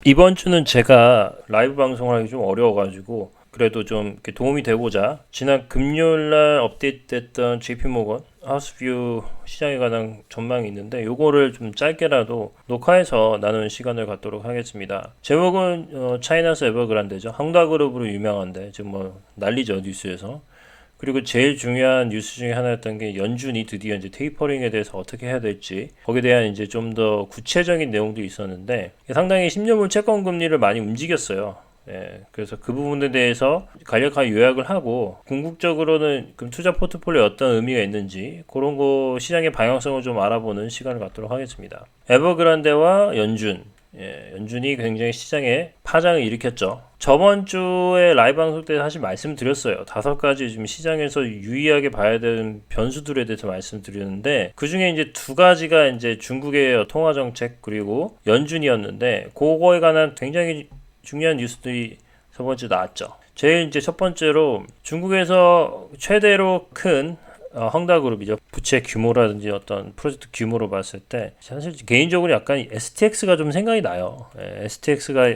이번 주는 제가 라이브 방송을 하기 좀 어려워가지고 그래도 좀 이렇게 도움이 되고자 지난 금요일 날 업데이트됐던 JP모건 하우스뷰 시장에 관한 전망이 있는데 요거를 좀 짧게라도 녹화해서 나누는 시간을 갖도록 하겠습니다. 제목은 차이나스 에버그란데죠. 헝다그룹으로 유명한데 지금 뭐 난리죠 뉴스에서. 그리고 제일 중요한 뉴스 중에 하나였던 게 연준이 드디어 이제 테이퍼링에 대해서 어떻게 해야 될지 거기에 대한 이제 좀 더 구체적인 내용도 있었는데 상당히 10년물 채권 금리를 많이 움직였어요. 예, 그래서 그 부분에 대해서 간략하게 요약을 하고 궁극적으로는 그럼 투자 포트폴리오에 어떤 의미가 있는지 그런 거 시장의 방향성을 좀 알아보는 시간을 갖도록 하겠습니다. 에버그란데와 연준 연준이 굉장히 시장에 파장을 일으켰죠. 저번 주에 라이브 방송 때 사실 말씀드렸어요. 5가지 지금 시장에서 유의하게 봐야 되는 변수들에 대해서 말씀드렸는데 그 중에 이제 2가지가 이제 중국의 통화 정책 그리고 연준이었는데 그거에 관한 굉장히 중요한 뉴스들이 저번 주 나왔죠. 제일 이제 첫 번째로 중국에서 최대로 큰 헝다그룹이죠. 부채 규모라든지 어떤 프로젝트 규모로 봤을 때 사실 개인적으로 약간 STX가 좀 생각이 나요. STX가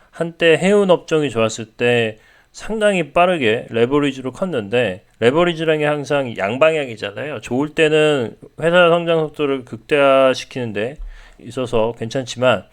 한때 해운 업종이 좋았을 때 상당히 빠르게 레버리지로 컸는데 레버리지라는 게 항상 양방향이잖아요. 좋을 때는 회사 성장 속도를 극대화시키는데 있어서 괜찮지만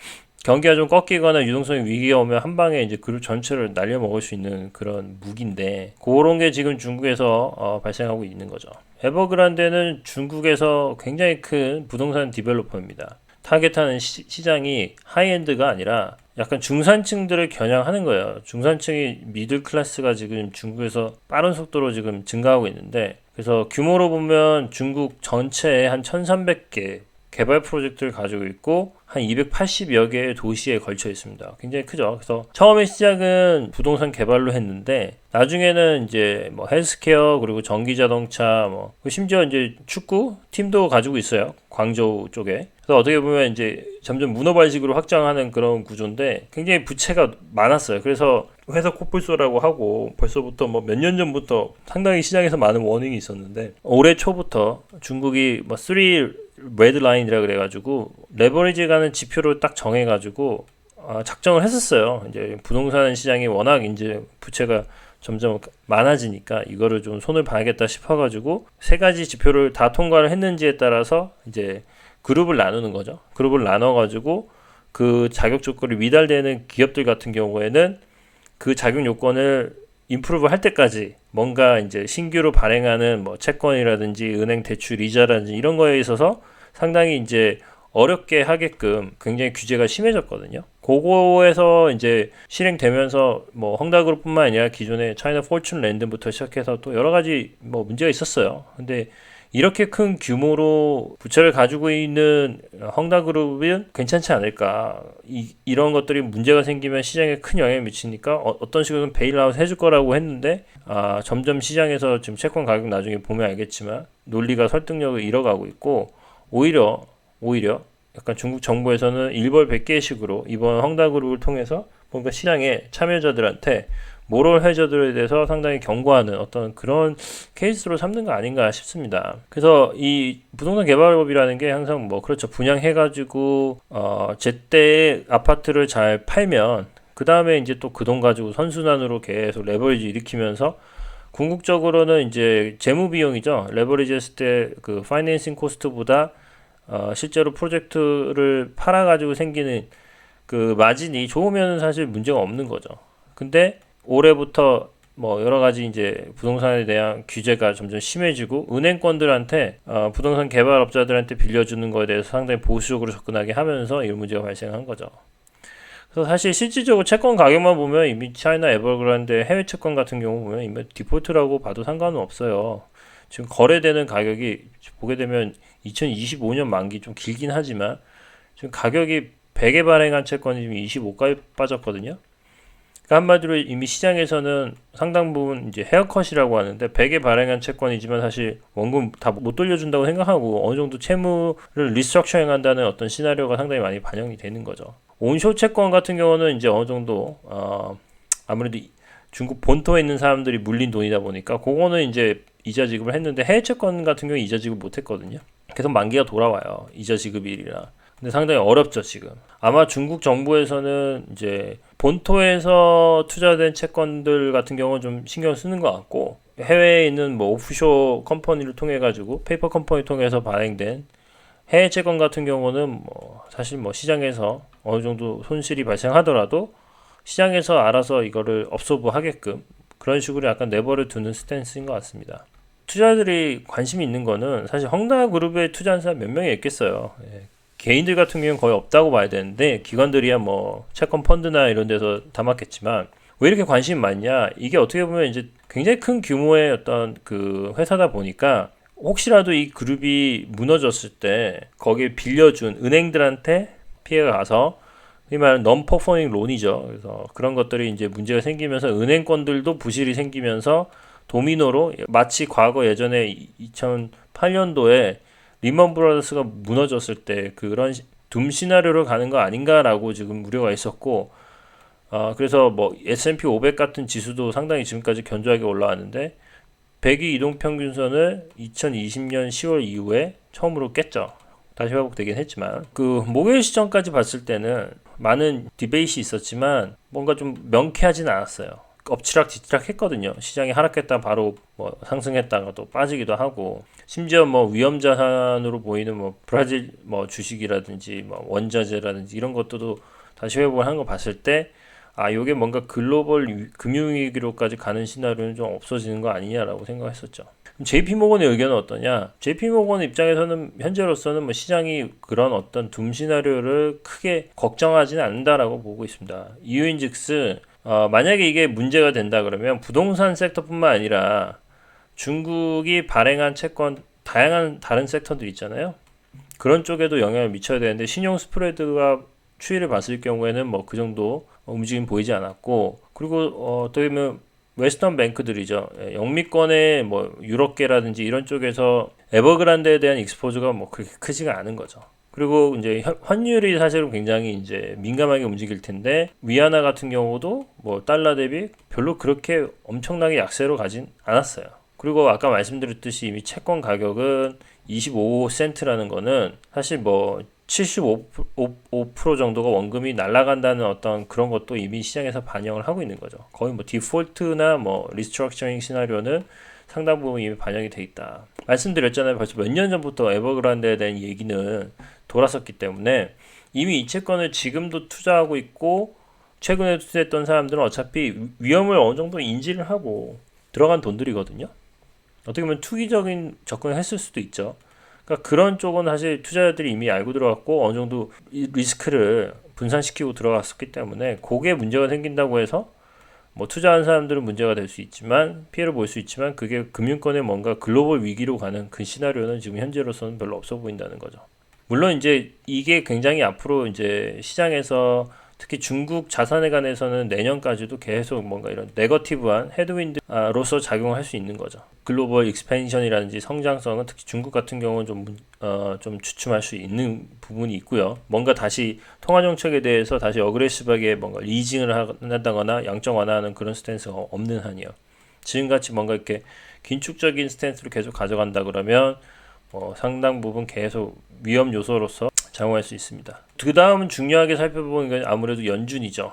경기가 좀 꺾이거나 유동성의 위기가 오면 한 방에 이제 그룹 전체를 날려먹을 수 있는 그런 무기인데 그런 게 지금 중국에서 발생하고 있는 거죠. 에버그란데는 중국에서 굉장히 큰 부동산 디벨로퍼입니다. 타겟하는 시장이 하이엔드가 아니라 약간 중산층들을 겨냥하는 거예요. 중산층이 미들 클래스가 지금 중국에서 빠른 속도로 지금 증가하고 있는데 그래서 규모로 보면 중국 전체에 한 1300개 개발 프로젝트를 가지고 있고 한 280여 개의 도시에 걸쳐 있습니다. 굉장히 크죠. 그래서 처음에 시작은 부동산 개발로 했는데 나중에는 이제 뭐 헬스케어 그리고 전기 자동차 뭐 심지어 이제 축구 팀도 가지고 있어요. 광저우 쪽에. 그래서 어떻게 보면 이제 점점 문어발식으로 확장하는 그런 구조인데 굉장히 부채가 많았어요. 그래서 회사 코뿔소라고 하고 벌써부터 뭐 몇 년 전부터 상당히 시장에서 많은 워닝이 있었는데 올해 초부터 중국이 뭐 3 레드라인이라 그래가지고 레버리지 가는 지표를 딱 정해가지고 작정을 했었어요. 이제 부동산 시장이 워낙 이제 부채가 점점 많아지니까 이거를 좀 손을 봐야겠다 싶어가지고 3가지 지표를 다 통과를 했는지에 따라서 이제 그룹을 나누는 거죠. 그룹을 나눠가지고 그 자격 조건이 미달되는 기업들 같은 경우에는 그 자격 요건을 임프루브 할 때까지 뭔가 이제 신규로 발행하는 뭐 채권이라든지 은행 대출 이자라든지 이런 거에 있어서 상당히 이제 어렵게 하게끔 굉장히 규제가 심해졌거든요. 그거에서 이제 실행되면서 뭐 헝다그룹뿐만 아니라 기존의 차이나 포춘 랜드부터 시작해서 또 여러 가지 뭐 문제가 있었어요. 근데 이렇게 큰 규모로 부채를 가지고 있는 헝다그룹은 괜찮지 않을까. 이런 것들이 문제가 생기면 시장에 큰 영향을 미치니까 어떤 식으로든 베일아웃 해줄 거라고 했는데 점점 시장에서 지금 채권 가격 나중에 보면 알겠지만 논리가 설득력을 잃어가고 있고 오히려 약간 중국 정부에서는 일벌 100개식으로 이번 헝다그룹을 통해서 뭔가 시장의 참여자들한테 모럴 해저들에 대해서 상당히 경고하는 어떤 그런 케이스로 삼는 거 아닌가 싶습니다. 그래서 이 부동산 개발업이라는 게 항상 뭐 그렇죠. 분양해가지고 제때 아파트를 잘 팔면 그 다음에 이제 또 그 돈 가지고 선순환으로 계속 레버리지 일으키면서 궁극적으로는 이제 재무 비용이죠. 레버리지 했을 때 그 파이낸싱 코스트보다 실제로 프로젝트를 팔아가지고 생기는 그 마진이 좋으면 사실 문제가 없는 거죠. 근데 올해부터 뭐 여러 가지 이제 부동산에 대한 규제가 점점 심해지고 은행권들한테 부동산 개발업자들한테 빌려주는 거에 대해서 상당히 보수적으로 접근하게 하면서 이런 문제가 발생한 거죠. 그래서 사실 실질적으로 채권 가격만 보면 이미 차이나 에버그란데 해외 채권 같은 경우 보면 이미 디폴트라고 봐도 상관은 없어요. 지금 거래되는 가격이 보게 되면 2025년 만기 좀 길긴 하지만 지금 가격이 100에 발행한 채권이 지금 25까지 빠졌거든요. 그러니까 한마디로 이미 시장에서는 상당 부분 이제 헤어컷이라고 하는데 100에 발행한 채권이지만 사실 원금 다 못 돌려준다고 생각하고 어느 정도 채무를 리스트럭처링 한다는 어떤 시나리오가 상당히 많이 반영이 되는 거죠. 온쇼 채권 같은 경우는 이제 어느 정도 아무래도 중국 본토에 있는 사람들이 물린 돈이다 보니까 그거는 이제 이자 지급을 했는데 해외 채권 같은 경우 이자 지급 못 했거든요. 계속 만기가 돌아와요. 이자 지급일이라. 근데 상당히 어렵죠, 지금. 아마 중국 정부에서는 이제 본토에서 투자된 채권들 같은 경우는 좀 신경 쓰는 것 같고, 해외에 있는 뭐 오프쇼 컴퍼니를 통해 가지고 페이퍼 컴퍼니 통해서 발행된 해외 채권 같은 경우는 뭐 사실 뭐 시장에서 어느 정도 손실이 발생하더라도 시장에서 알아서 이거를 업소브 하게끔 그런 식으로 약간 내버려 두는 스탠스인 것 같습니다. 투자자들이 관심이 있는 거는 사실 헝다그룹에 투자한 사람 몇 명이 있겠어요. 예. 개인들 같은 경우는 거의 없다고 봐야 되는데 기관들이야 뭐 채권 펀드나 이런 데서 담았겠지만 왜 이렇게 관심이 많냐? 이게 어떻게 보면 이제 굉장히 큰 규모의 어떤 그 회사다 보니까 혹시라도 이 그룹이 무너졌을 때 거기에 빌려준 은행들한테 피해가 가서 이 말은 non-performing 론이죠. 그래서 그런 것들이 이제 문제가 생기면서 은행권들도 부실이 생기면서 도미노로 마치 과거 예전에 2008년도에 리먼 브라더스가 무너졌을 때 그런 둠 시나리오로 가는 거 아닌가라고 지금 우려가 있었고, 그래서 뭐 S&P 500 같은 지수도 상당히 지금까지 견조하게 올라왔는데 100이 이동평균선을 2020년 10월 이후에 처음으로 깼죠. 다시 회복되긴 했지만 그 목요일 시점까지 봤을 때는 많은 디베이트이 있었지만 뭔가 좀 명쾌하진 않았어요. 엎치락 뒤치락 했거든요. 시장이 하락했다 바로 뭐 상승했다가 또 빠지기도 하고, 심지어 뭐 위험 자산으로 보이는 뭐 브라질 뭐 주식이라든지 뭐 원자재라든지 이런 것들도 다시 회복을 한 거 봤을 때 요게 뭔가 글로벌 금융위기로까지 가는 시나리오는 좀 없어지는 거 아니냐라고 생각했었죠. JP모건의 의견은 어떠냐? JP모건 입장에서는 현재로서는 뭐 시장이 그런 어떤 둠 시나리오를 크게 걱정하지는 않는다라고 보고 있습니다. 이유인즉슨 만약에 이게 문제가 된다 그러면 부동산 섹터뿐만 아니라 중국이 발행한 채권 다양한 다른 섹터들 있잖아요. 그런 쪽에도 영향을 미쳐야 되는데 신용 스프레드가 추이를 봤을 경우에는 뭐 그 정도 움직임 보이지 않았고, 그리고 어떻게 보면 웨스턴 뱅크들이죠. 영미권의 뭐 유럽계라든지 이런 쪽에서 에버그란데에 대한 익스포즈가 뭐 그렇게 크지가 않은 거죠. 그리고 이제 환율이 사실은 굉장히 이제 민감하게 움직일 텐데 위안화 같은 경우도 뭐 달러 대비 별로 그렇게 엄청나게 약세로 가진 않았어요. 그리고 아까 말씀드렸듯이 이미 채권 가격은 25센트라는 거는 사실 뭐 75% 정도가 원금이 날아간다는 어떤 그런 것도 이미 시장에서 반영을 하고 있는 거죠. 거의 뭐 디폴트나 뭐 리스트럭처링 시나리오는 상당 부분 이미 반영이 돼 있다. 말씀드렸잖아요. 벌써 몇 년 전부터 에버그란데에 대한 얘기는 돌았었기 때문에 이미 이 채권을 지금도 투자하고 있고 최근에 투자했던 사람들은 어차피 위험을 어느 정도 인지를 하고 들어간 돈들이거든요. 어떻게 보면 투기적인 접근을 했을 수도 있죠. 그러니까 그런 쪽은 사실 투자자들이 이미 알고 들어갔고 어느 정도 리스크를 분산시키고 들어갔었기 때문에 그게 문제가 생긴다고 해서 뭐 투자한 사람들은 문제가 될 수 있지만 피해를 볼 수 있지만 그게 금융권의 뭔가 글로벌 위기로 가는 그 시나리오는 지금 현재로서는 별로 없어 보인다는 거죠. 물론 이제 이게 굉장히 앞으로 이제 시장에서 특히 중국 자산에 관해서는 내년까지도 계속 뭔가 이런 네거티브한 헤드윈드로서 작용할 수 있는 거죠. 글로벌 익스펜션이라든지 성장성은 특히 중국 같은 경우는 좀 주춤할 수 있는 부분이 있고요. 뭔가 다시 통화 정책에 대해서 다시 어그레시브하게 뭔가 리징을 한다거나 양적 완화하는 그런 스탠스가 없는 한이요. 지금같이 뭔가 이렇게 긴축적인 스탠스로 계속 가져간다 그러면 상당 부분 계속 위험 요소로서 작용할 수 있습니다. 그 다음 중요하게 살펴보는 건 아무래도 연준이죠.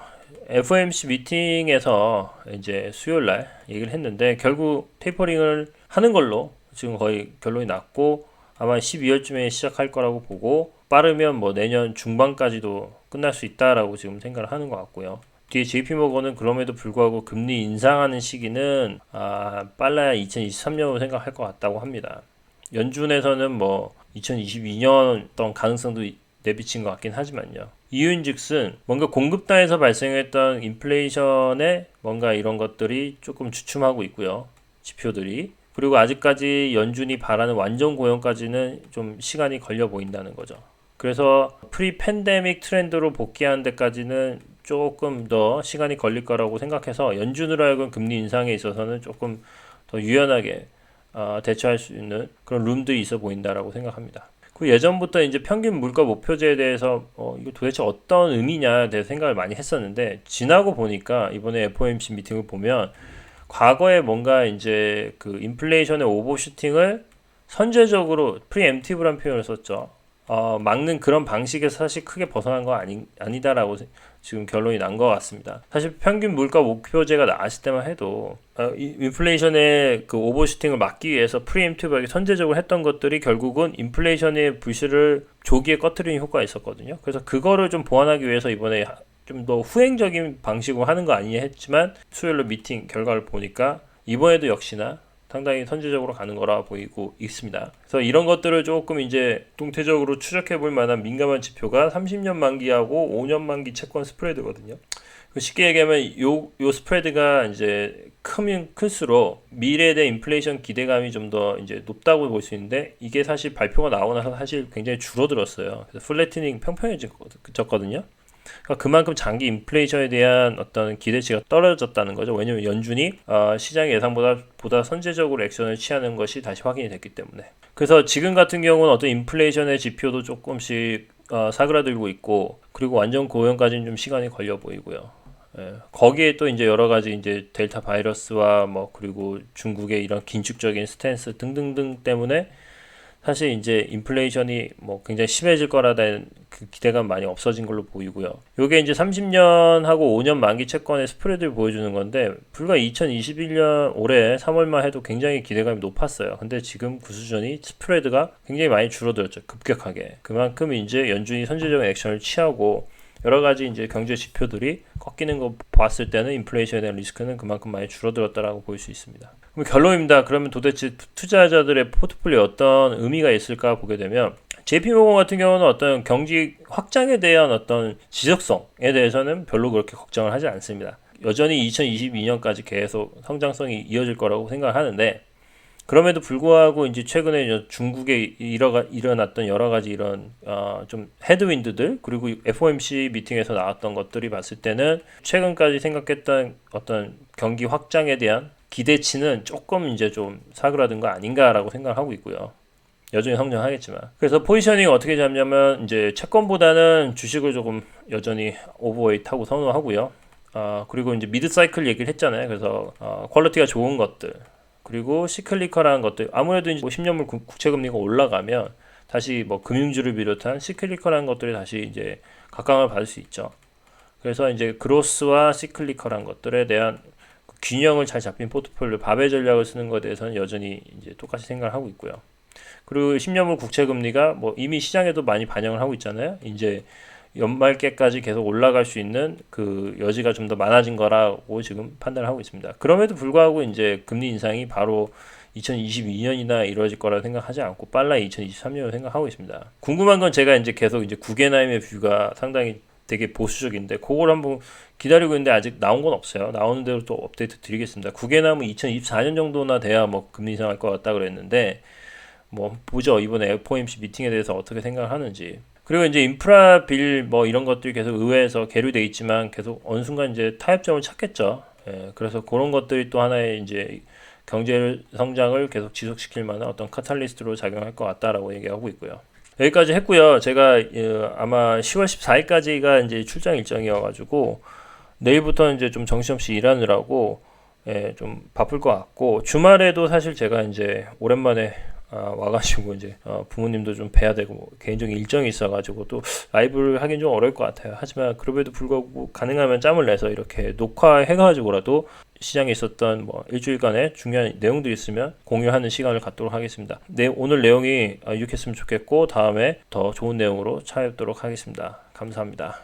FOMC 미팅에서 이제 수요일날 얘기를 했는데 결국 테이퍼링을 하는 걸로 지금 거의 결론이 났고 아마 12월쯤에 시작할 거라고 보고 빠르면 뭐 내년 중반까지도 끝날 수 있다라고 지금 생각을 하는 것 같고요. 뒤에 JP모건은 그럼에도 불구하고 금리 인상하는 시기는 빨라야 2023년으로 생각할 것 같다고 합니다. 연준에서는 뭐 2022년 어떤 가능성도 내비친 것 같긴 하지만요. 이유인즉슨 뭔가 공급단에서 발생했던 인플레이션의 뭔가 이런 것들이 조금 주춤하고 있고요. 지표들이. 그리고 아직까지 연준이 바라는 완전 고용까지는 좀 시간이 걸려 보인다는 거죠. 그래서 프리 팬데믹 트렌드로 복귀하는 데까지는 조금 더 시간이 걸릴 거라고 생각해서 연준으로 하여금 금리 인상에 있어서는 조금 더 유연하게 대처할 수 있는 그런 룸들이 있어 보인다라고 생각합니다. 그 예전부터 이제 평균 물가 목표제에 대해서 이거 도대체 어떤 의미냐에 대해 생각을 많이 했었는데 지나고 보니까 이번에 FOMC 미팅을 보면 과거에 뭔가 이제 그 인플레이션의 오버슈팅을 선제적으로 프리엠티브란 표현을 썼죠. 막는 그런 방식에서 사실 크게 벗어난 거 아니다라고 지금 결론이 난 것 같습니다. 사실 평균 물가 목표제가 나왔을 때만 해도 인플레이션의 그 오버슈팅을 막기 위해서 프리엠티브하게 선제적으로 했던 것들이 결국은 인플레이션의 불씨를 조기에 꺼트리는 효과가 있었거든요. 그래서 그거를 좀 보완하기 위해서 이번에 좀 더 후행적인 방식으로 하는 거 아니냐 했지만 수요일로 미팅 결과를 보니까 이번에도 역시나 상당히 선제적으로 가는 거라 보이고 있습니다. 그래서 이런 것들을 조금 이제 동태적으로 추적해 볼 만한 민감한 지표가 30년 만기하고 5년 만기 채권 스프레드거든요. 쉽게 얘기하면 요 스프레드가 이제 크면 클수록 미래에 대한 인플레이션 기대감이 좀 더 이제 높다고 볼 수 있는데 이게 사실 발표가 나오고 나서 사실 굉장히 줄어들었어요. 그래서 플래티닝 평평해졌거든요. 그러니까 그만큼 장기 인플레이션에 대한 어떤 기대치가 떨어졌다는 거죠. 왜냐하면 연준이 시장 예상보다 선제적으로 액션을 취하는 것이 다시 확인이 됐기 때문에. 그래서 지금 같은 경우는 어떤 인플레이션의 지표도 조금씩 사그라들고 있고, 그리고 완전 고용까지는 좀 시간이 걸려 보이고요. 거기에 또 이제 여러 가지 이제 델타 바이러스와 뭐 그리고 중국의 이런 긴축적인 스탠스 등등등 때문에 사실 이제 인플레이션이 뭐 굉장히 심해질 거라는 그 기대감 많이 없어진 걸로 보이고요. 요게 이제 30년하고 5년 만기 채권의 스프레드를 보여주는 건데 불과 2021년 올해 3월만 해도 굉장히 기대감이 높았어요. 근데 지금 그 수준이 스프레드가 굉장히 많이 줄어들었죠. 급격하게. 그만큼 이제 연준이 선제적인 액션을 취하고 여러 가지 이제 경제 지표들이 꺾이는 거 봤을 때는 인플레이션에 대한 리스크는 그만큼 많이 줄어들었다라고 볼 수 있습니다. 그럼 결론입니다. 그러면 도대체 투자자들의 포트폴리오에 어떤 의미가 있을까 보게 되면 JP모건 같은 경우는 어떤 경기 확장에 대한 어떤 지속성에 대해서는 별로 그렇게 걱정을 하지 않습니다. 여전히 2022년까지 계속 성장성이 이어질 거라고 생각을 하는데 그럼에도 불구하고 이제 최근에 중국에 일어났던 여러 가지 이런 좀 헤드윈드들 그리고 FOMC 미팅에서 나왔던 것들이 봤을 때는 최근까지 생각했던 어떤 경기 확장에 대한 기대치는 조금 이제 좀 사그라든 거 아닌가라고 생각하고 있고요. 여전히 성장하겠지만. 그래서 포지셔닝 어떻게 잡냐면 이제 채권보다는 주식을 조금 여전히 오버웨이트하고 선호하고요. 그리고 이제 미드 사이클 얘기를 했잖아요. 그래서 퀄리티가 좋은 것들. 그리고 시클리컬한 것들 아무래도 이제 10년물 국채금리가 올라가면 다시 뭐 금융주를 비롯한 시클리컬한 것들이 다시 이제 각광을 받을 수 있죠. 그래서 이제 그로스와 시클리컬한 것들에 대한 균형을 잘 잡힌 포트폴리오 바벨 전략을 쓰는 것에 대해서는 여전히 이제 똑같이 생각을 하고 있고요. 그리고 10년물 국채금리가 뭐 이미 시장에도 많이 반영을 하고 있잖아요. 이제 연말께까지 계속 올라갈 수 있는 그 여지가 좀 더 많아진 거라고 지금 판단을 하고 있습니다. 그럼에도 불구하고 이제 금리 인상이 바로 2022년이나 이루어질 거라 생각하지 않고 빨라야 2023년으로 생각하고 있습니다. 궁금한 건 제가 이제 계속 이제 구겐하임의 뷰가 상당히 되게 보수적인데 그걸 한번 기다리고 있는데 아직 나온 건 없어요. 나오는 대로 또 업데이트 드리겠습니다. 구겐하임은 2024년 정도나 돼야 뭐 금리 인상할 것 같다 그랬는데 뭐 보죠. 이번에 FOMC 미팅에 대해서 어떻게 생각을 하는지. 그리고 이제 인프라 빌 뭐 이런 것들이 계속 의회에서 계류돼 있지만 계속 어느 순간 이제 타협점을 찾겠죠. 그래서 그런 것들이 또 하나의 이제 경제 성장을 계속 지속시킬 만한 어떤 카탈리스트로 작용할 것 같다라고 얘기하고 있고요. 여기까지 했고요. 제가 아마 10월 14일까지가 이제 출장 일정이어가지고 내일부터 이제 좀 정신없이 일하느라고 좀 바쁠 것 같고 주말에도 사실 제가 이제 오랜만에 와가지고 이제 부모님도 좀 뵈야 되고 뭐 개인적인 일정이 있어가지고 또 라이브를 하긴 좀 어려울 것 같아요. 하지만 그럼에도 불구하고 가능하면 짬을 내서 이렇게 녹화해가지고라도 시장에 있었던 뭐 일주일간의 중요한 내용들이 있으면 공유하는 시간을 갖도록 하겠습니다. 오늘 내용이 유익했으면 좋겠고 다음에 더 좋은 내용으로 찾아뵙도록 하겠습니다. 감사합니다.